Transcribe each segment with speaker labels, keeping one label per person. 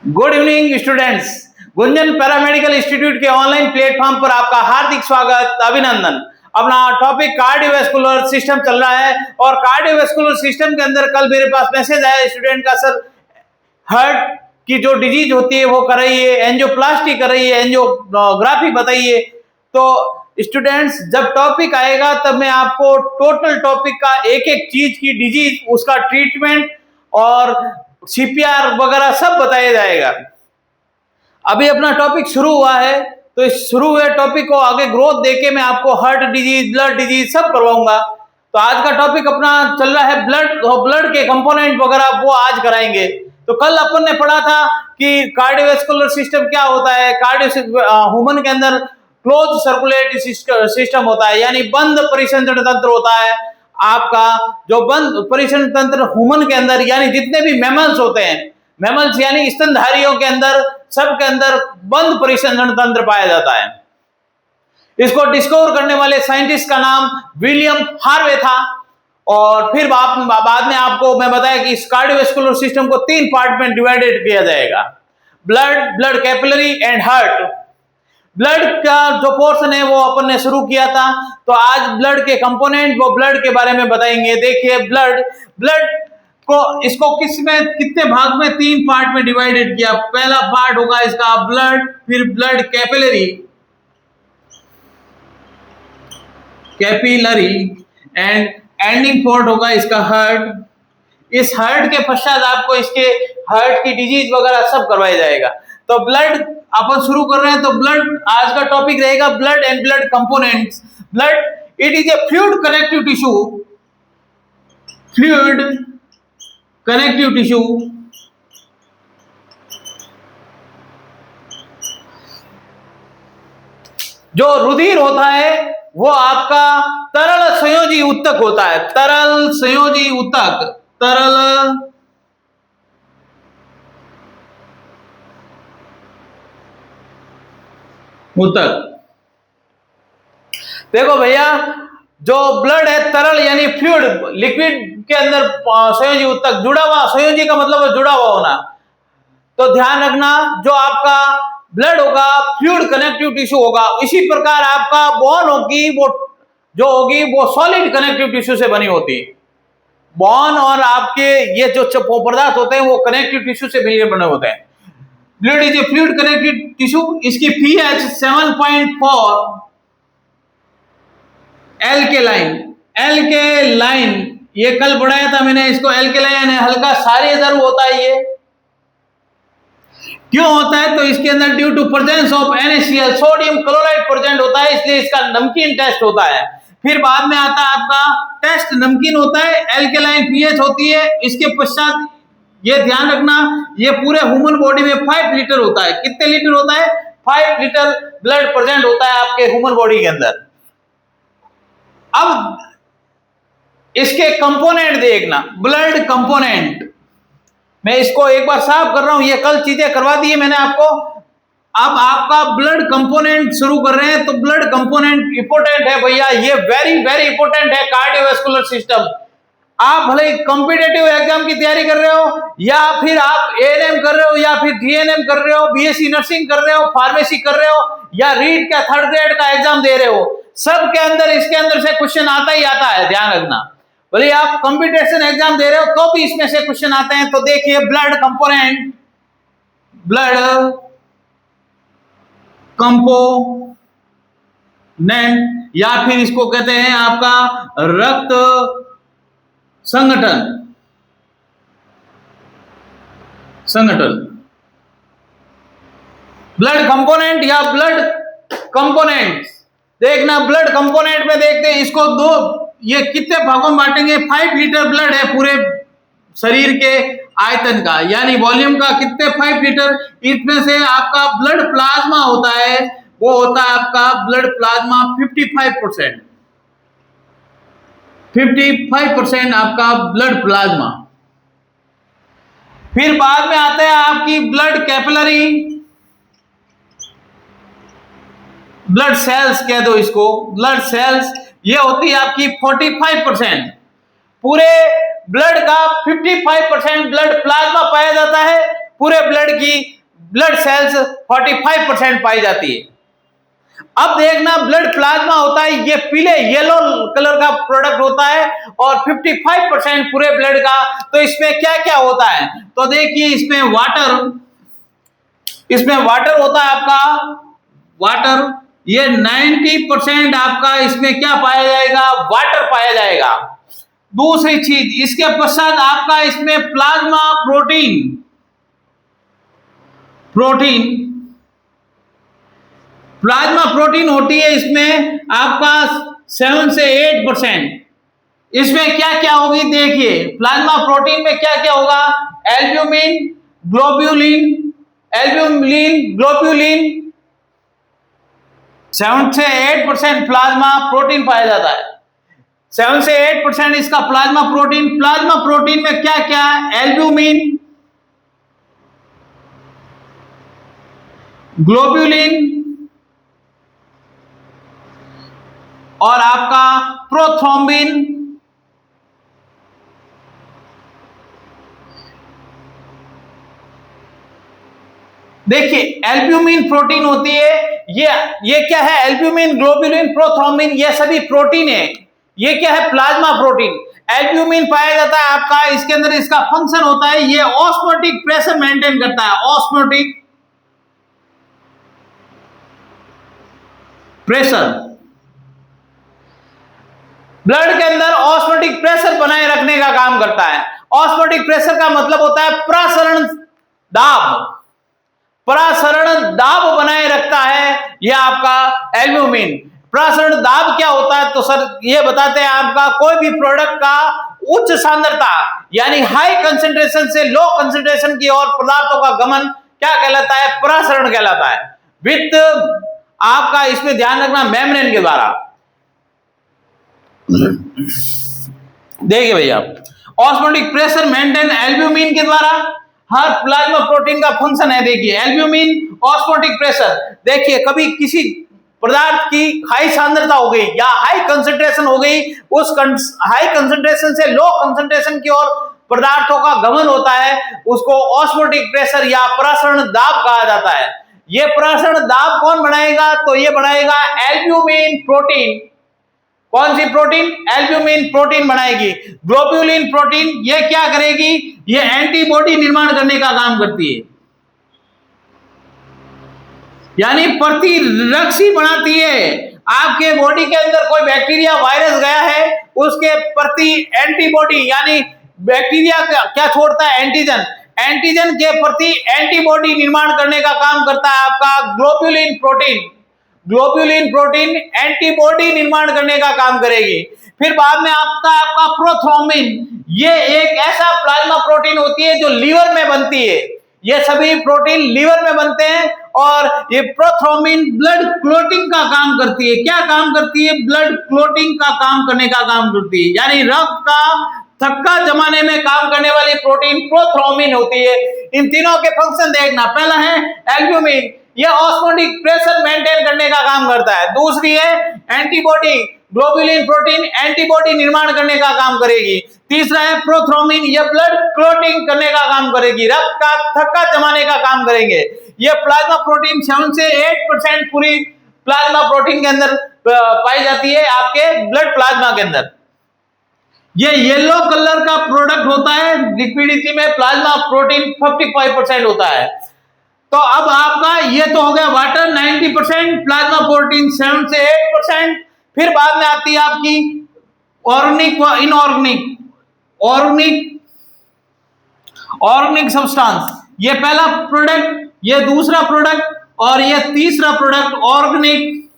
Speaker 1: Good evening students. Gunjan paramedical institute के online platform पर आपका हार्दिक स्वागत, अभिनंदन। अपना टॉपिक कार्डियोवैस्कुलर सिस्टम चल रहा है और कार्डियोवैस्कुलर सिस्टम के अंदर कल मेरे पास मैसेज आया स्टूडेंट का, सर हार्ट की जो डिजीज होती है वो कराइए, एंजियोप्लास्टी कराइए, एंजियोग्राफी बताइए। तो स्टूडेंट्स, जब टॉपिक आएगा तब मैं आपको टोटल टॉपिक का एक एक चीज की डिजीज, उसका ट्रीटमेंट और सीपीआर वगैरह सब बताया जाएगा। अभी अपना टॉपिक शुरू हुआ है तो इस शुरू हुए टॉपिक को आगे ग्रोथ देके मैं आपको हार्ट डिजीज, ब्लड डिजीज सब करवाऊंगा। तो आज का टॉपिक अपना चल रहा है ब्लड के कंपोनेंट वगैरह, वो आज कराएंगे। तो कल अपन ने पढ़ा था कि कार्डियोवैस्कुलर सिस्टम क्या होता है। ह्यूमन के अंदर क्लोज सर्कुलेटरी सिस्टम होता है, यानी बंद परिसंचरण तंत्र होता है। आपका जो बंद परिसंचरण तंत्र ह्यूमन के अंदर, यानी जितने भी मैमल्स होते हैं, मैमल्स यानी स्तनधारियों के अंदर, सब के अंदर बंद परिसंचरण तंत्र पाया जाता है। इसको डिस्कवर करने वाले साइंटिस्ट का नाम विलियम हार्वे था। और फिर बाद में आपको मैं बताया कि इस कार्डियोवैस्कुलर सिस्टम को 3 पार्ट में डिवाइडेड किया जाएगा: blood capillary and heart. Blood का जो पोर्शन है वो अपन ने शुरू किया था, तो आज ब्लड के कंपोनेंट, वो ब्लड के बारे में बताएंगे। देखिए, ब्लड को इसको कितने भाग में, 3 पार्ट में डिवाइडेड किया। पहला पार्ट होगा इसका ब्लड, फिर blood capillary and ending point होगा इसका हार्ट। इस हार्ट के पश्चात आपको इसके हार्ट की डिजीज वगैरह सब करवाया जाएगा। तो ब्लड अपन शुरू कर रहे हैं। तो ब्लड, आज का टॉपिक रहेगा blood and blood components. Blood it is a fluid connective tissue जो रुधिर होता है वो आपका तरल संयोजी ऊतक होता है। तरल संयोजी ऊतक। देखो भैया, जो ब्लड है तरल यानी फ्लूइड, लिक्विड के अंदर संयोजी ऊतक, जुड़ा हुआ। संयोजी का मतलब है जुड़ा हुआ होना। तो ध्यान रखना, जो आपका ब्लड होगा फ्लूइड कनेक्टिव टिश्यू होगा। इसी प्रकार आपका बोन होगी, वो जो होगी वो सॉलिड कनेक्टिव टिश्यू से बनी होती है। बोन और आपके ये जो पदार्थ होते हैं वो कनेक्टिव टिश्यू से मिलकर बने होते हैं। Blood is a fluid connective tissue. इसकी पीएच 7.4। एल्केलाइन, ये कल पढ़ाया था मैंने इसको। एल्केलाइन है, हल्का क्षारीय ध्रुव होता है। ये क्यों होता है? तो इसके अंदर due to presence of NaCl, sodium chloride present होता है, इसलिए इसका नमकीन टेस्ट होता है। फिर बाद में आता है आपका टेस्ट नमकीन होता है, एल्केलाइन पीएच होती है। इसके पश्चात ये ध्यान रखना, ये पूरे ह्यूमन बॉडी में 5 लीटर होता है। कितने लीटर होता है? 5 लीटर ब्लड प्रेजेंट होता है आपके ह्यूमन बॉडी के अंदर। अब इसके कंपोनेंट देखना, ब्लड कंपोनेंट। मैं इसको एक बार साफ कर रहा हूं, ये कल चीजें करवा दी है मैंने आपको। अब आपका ब्लड कंपोनेंट शुरू कर रहे हैं। तो ब्लड कंपोनेंट इंपॉर्टेंट है भैया, ये वेरी वेरी इंपॉर्टेंट है कार्डियोवैस्कुलर सिस्टम। आप भले कॉम्पिटिटिव एग्जाम की तैयारी कर रहे हो, या फिर आप ANM कर रहे हो, या फिर GNM कर रहे हो, BSc नर्सिंग कर रहे हो, फार्मेसी कर रहे हो, या रीड का 3rd ग्रेड का एग्जाम दे रहे हो, सब के अंदर इसके अंदर से क्वेश्चन आता ही आता है। ध्यान रखना, भले आप कंपटीशन एग्जाम दे रहे हो तो भी इसमें से क्वेश्चन आते हैं। तो देखिए, ब्लड कंपोनेंट या फिर इसको कहते हैं आपका रक्त संगठन। ब्लड कंपोनेंट या ब्लड कंपोनेंट देखना। ब्लड कंपोनेंट में देखते हैं इसको ये कितने भागों में बांटेंगे। 5 लीटर ब्लड है पूरे शरीर के आयतन का, यानी वॉल्यूम का कितने 5 लीटर। इसमें से आपका ब्लड प्लाज्मा होता है, वो होता है आपका ब्लड प्लाज्मा 55%। 55% आपका ब्लड प्लाज्मा। फिर बाद में आते हैं आपकी ब्लड कैपिलरी, ब्लड सेल्स कह दो इसको, ब्लड सेल्स। ये होती है आपकी 45%। पूरे ब्लड का 55% ब्लड प्लाज्मा पाया जाता है पूरे ब्लड सेल्स 45% पाई जाती है। अब देखना ब्लड प्लाज्मा होता है, ये पीले येलो कलर का प्रोडक्ट होता है और 55% पूरे ब्लड का। तो इसमें क्या क्या होता है, तो देखिए इसमें वाटर होता है आपका, वाटर, ये 90% आपका इसमें क्या पाया जाएगा, वाटर पाया जाएगा। दूसरी चीज इसके पश्चात आपका इसमें प्लाज्मा प्रोटीन होती है, इसमें आपका 7 से 8%। इसमें क्या क्या होगी देखिए, प्लाज्मा प्रोटीन में क्या क्या होगा, एल्ब्यूमिन, ग्लोब्यूलिन 7 से 8% प्लाज्मा प्रोटीन पाया जाता है। 7 से 8% इसका प्लाज्मा प्रोटीन में क्या क्या, एल्ब्यूमिन, ग्लोब्यूलिन और आपका प्रोथ्रोम्बिन। देखिए एल्ब्यूमिन प्रोटीन होती है, ये क्या है, एल्ब्यूमिन, ग्लोब्यूलिन, प्रोथ्रोम्बिन, ये सभी प्रोटीन है। ये क्या है, प्लाज्मा प्रोटीन। एल्ब्यूमिन पाया जाता है आपका, इसके अंदर इसका फंक्शन होता है, ये ऑस्मोटिक प्रेशर मेंटेन करता है, ऑस्मोटिक प्रेशर। ब्लड के अंदर ऑस्मोटिक प्रेशर बनाए रखने का काम करता है। ऑस्मोटिक प्रेशर का मतलब होता है प्रसरण दाब बनाए रखता है यह आपका एल्ब्यूमिन। प्रसरण दाब क्या होता है, तो सर ये बताते हैं, आपका कोई भी प्रोडक्ट का उच्च सांद्रता यानी हाई कंसंट्रेशन से लो कंसंट्रेशन की ओर पदार्थों का गमन क्या कहलाता है, प्रसरण कहलाता है। विथ आपका इसमें ध्यान रखना मेम्ब्रेन के द्वारा। देखिए भैया, ऑस्मोटिक प्रेशर मेंटेन एल्ब्यूमिन के द्वारा, हर प्लाज्मा प्रोटीन का फंक्शन है। देखिए एल्ब्यूमिन, ऑस्मोटिक प्रेशर। देखिए कभी किसी पदार्थ की हाई सांद्रता हो गई या हाई कंसंट्रेशन हो गई, उस हाई कंसंट्रेशन से लो कंसंट्रेशन की ओर पदार्थों का गमन होता है, उसको ऑस्मोटिक प्रेशर या प्रसरण दाब कहा जाता है। ये प्रसरण दाब कौन बनाएगा, तो ये बनाएगा एल्ब्यूमिन प्रोटीन। कौन सी प्रोटीन, एल्ब्यूमिन प्रोटीन बनाएगी। ग्लोब्यूलिन प्रोटीन ये क्या करेगी, ये एंटीबॉडी निर्माण करने का काम करती है, यानी प्रतिरक्षी बनाती है। आपके बॉडी के अंदर कोई बैक्टीरिया, वायरस गया है, उसके प्रति एंटीबॉडी, यानी बैक्टीरिया क्या छोड़ता है, एंटीजन के प्रति एंटीबॉडी निर्माण करने का काम करता है आपका ग्लोब्यूलिन प्रोटीन एंटीबॉडी निर्माण करने का काम करेगी। फिर बाद में आपका प्रोथ्रोम्बिन, ये एक ऐसा प्लाज्मा प्रोटीन होती है जो लीवर में बनती है। ये सभी प्रोटीन लीवर में बनते हैं और ये प्रोथ्रोम्बिन ब्लड क्लोटिंग का काम करती है। क्या काम करती है, ब्लड क्लोटिंग का काम करने का काम करती है, यानी रक्त का थक्का जमाने में काम करने वाली प्रोटीन प्रोथ्रोम्बिन होती है। इन तीनों के फंक्शन देखना, पहला है एल्ब्यूमिन, यह ऑस्मोटिक प्रेशर मेंटेन करने का काम करता है। दूसरी है एंटीबॉडी, ग्लोब्यूलिन प्रोटीन एंटीबॉडी निर्माण करने का काम करेगी। तीसरा है प्रोथ्रोम्बिन, यह ब्लड क्लोटिंग करने का काम करेगी, रक्त का थक्का जमाने का काम करेंगे। यह प्लाज्मा प्रोटीन 7 से 8% पूरी प्लाज्मा प्रोटीन के अंदर पाई जाती है, आपके ब्लड प्लाज्मा के अंदर। ये येलो कलर का प्रोडक्ट होता है, लिक्विडिटी में प्लाज्मा प्रोटीन 55% होता है। तो अब आपका ये तो हो गया वाटर 90%, प्लाज्मा प्रोटीन 7 से 8%। फिर बाद में आती है आपकी ऑर्गेनिक व इनऑर्गेनिक सब्सटेंस। ये पहला प्रोडक्ट, ये दूसरा प्रोडक्ट और ये तीसरा product organic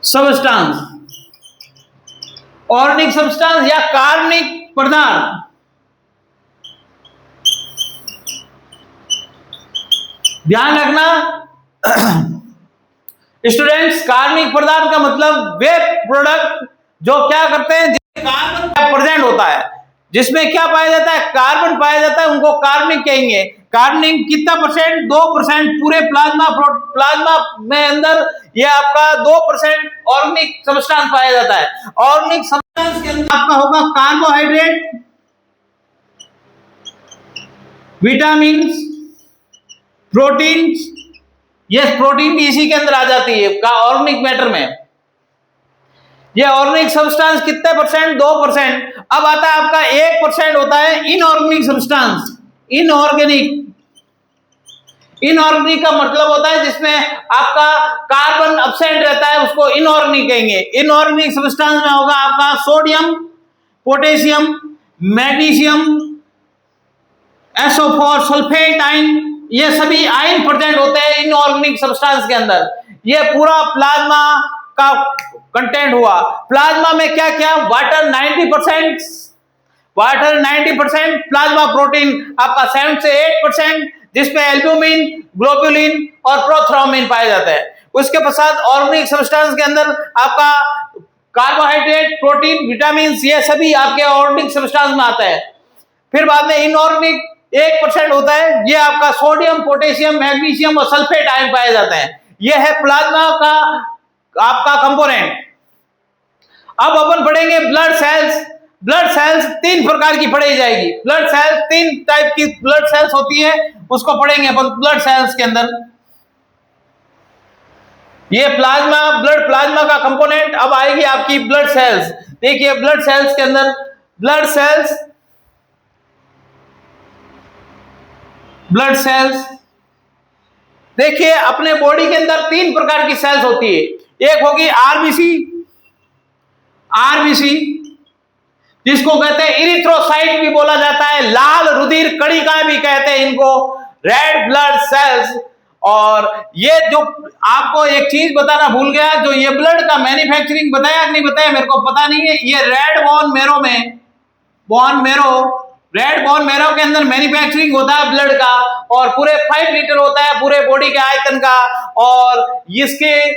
Speaker 1: substance. Organic substance या कार्बनिक पदार्थ। ध्यान रखना स्टूडेंट्स, कार्बनिक पदार्थ का मतलब वे प्रोडक्ट जो क्या करते हैं, जिसमें कार्बन प्रेजेंट होता है, जिसमें क्या पाया जाता है, कार्बन पाया जाता है, उनको कार्बनिक कहेंगे। कार्बनिक कितना परसेंट, 2% पूरे प्लाज्मा में अंदर ये आपका 2% ऑर्गेनिक सब्सटेंस पाया जाता है। ऑर्गेनिक सब्सटेंस के अंदर आपका होगा carbohydrate, vitamin, protein, yes protein भी इसी के अंदर आ जाती है का ऑर्गेनिक मैटर में। ये ऑर्गेनिक सब्सटेंस कितने परसेंट? 2%। अब आता है आपका 1% होता है इनऑर्गेनिक सब्सटेंस। इनऑर्गेनिक का मतलब होता है जिसमें आपका कार्बन एब्सेंट रहता है, उसको इनऑर्गेनिक कहेंगे। इनऑर्गेनिक सब्सटेंस में होगा आपका sodium, potassium, magnesium, SO4, sulphate ion, ये सभी आयन प्रेजेंट होते हैं इनऑर्गेनिक सब्सटेंस के अंदर। ये पूरा प्लाज्मा का कंटेंट हुआ। प्लाज्मा में क्या क्या? वाटर 90%, प्लाज्मा प्रोटीन आपका 7 से 8%, जिसमें एल्ब्यूमिन, ग्लोबुलिन और प्रोथ्रोम्बिन पाए जाते हैं। उसके पश्चात ऑर्गेनिक सब्सटेंस के अंदर आपका कार्बोहाइड्रेट, प्रोटीन, विटामिन, ये सभी आपके ऑर्गेनिक सब्सटेंस में आता है। फिर बाद में इनऑर्गेनिक 1% होता है, ये आपका सोडियम, पोटेशियम, मैग्नीशियम और सल्फेट आयन पाए जाते हैं। ये है प्लाज्मा का आपका कंपोनेंट। अब अपन पढ़ेंगे ब्लड सेल्स। ब्लड सेल्स 3 प्रकार की पढ़ी जाएगी। ब्लड सेल्स 3 टाइप की ब्लड सेल्स होती है, उसको पढ़ेंगे अपन ब्लड सेल्स के अंदर। ये प्लाज्मा, ब्लड प्लाज्मा का कंपोनेंट। अब आएगी आपकी ब्लड सेल्स। देखिए ब्लड सेल्स के अंदर ब्लड सेल्स देखिए अपने बॉडी के अंदर 3 प्रकार की सेल्स होती है। एक होगी आरबीसी, जिसको कहते हैं इरिथ्रोसाइट भी बोला जाता है, लाल रुधिर कणिकाएं भी कहते हैं इनको, रेड ब्लड सेल्स। और ये जो आपको एक चीज बताना भूल गया, जो ये ब्लड का मैन्युफैक्चरिंग बताया कि नहीं बताया मेरे को पता नहीं है। ये रेड बोन मैरो के अंदर मैन्युफैक्चरिंग होता है ब्लड का, और पूरे 5 लीटर होता है पूरे बॉडी के आयतन का, और इसके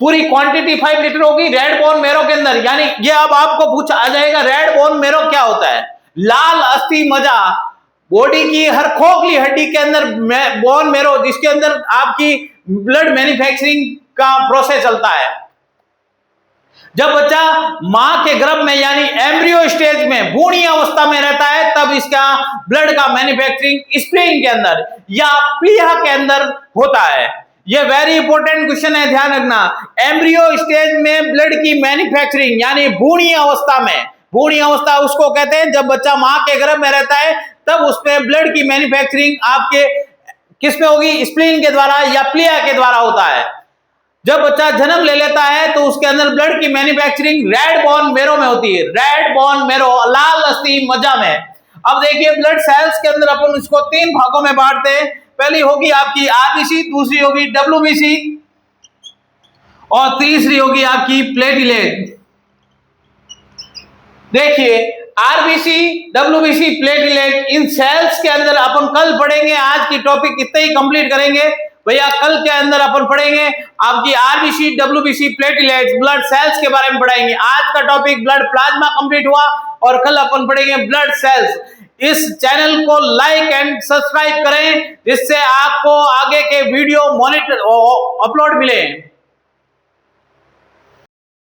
Speaker 1: पूरी क्वांटिटी 5 लीटर होगी रेड बोन मेरो के अंदर। यानी ये अब आपको पूछा आ जाएगा रेड बोन मेरो क्या होता है? लाल अस्थि मज्जा, बॉडी की हर खोखली हड्डी के अंदर बोन मेरो, जिसके अंदर आपकी ब्लड मैन्युफैक्चरिंग का प्रोसेस चलता है। जब बच्चा मां के गर्भ में यानी एम्ब्रियो स्टेज में भ्रूणी अवस्था में रहता है, तब इसका ब्लड का मैन्युफैक्चरिंग स्प्लीन के अंदर या प्लीहा के अंदर होता है। यह वेरी इंपॉर्टेंट क्वेश्चन है, ध्यान रखना। एम्ब्रियो स्टेज में ब्लड की मैन्युफैक्चरिंग यानी भ्रूणी अवस्था में, भ्रूणी अवस्था उसको कहते हैं जब बच्चा मां के गर्भ में रहता है, तब उसमें ब्लड की मैन्युफैक्चरिंग आपके किसमें होगी? स्प्लीन के द्वारा या प्लीहा के द्वारा होता है। जब बच्चा जन्म ले लेता है तो उसके अंदर ब्लड की मैन्युफैक्चरिंग रेड बोन मेरो में होती है, रेड बोन मेरो, लाल अस्थि मज्जा में। अब देखिए ब्लड सेल्स के अंदर अपन इसको 3 भागों में बांटते हैं। पहली होगी आपकी आरबीसी, दूसरी होगी डब्ल्यूबीसी और तीसरी होगी आपकी प्लेटलेट। देखिए आरबीसी, डब्ल्यूबीसी, प्लेटलेट, इन सेल्स के अंदर अपन कल पढ़ेंगे। आज की टॉपिक इतने ही कंप्लीट करेंगे भैया। कल के अंदर अपन पढ़ेंगे आपकी RBC, WBC, platelet, blood cells के बारे में पढ़ेंगे। आज का टॉपिक ब्लड प्लाज्मा कंप्लीट हुआ और कल अपन पढ़ेंगे ब्लड सेल्स। इस चैनल को लाइक एंड सब्सक्राइब करें, जिससे आपको आगे के वीडियो मॉनिटर अपलोड मिले।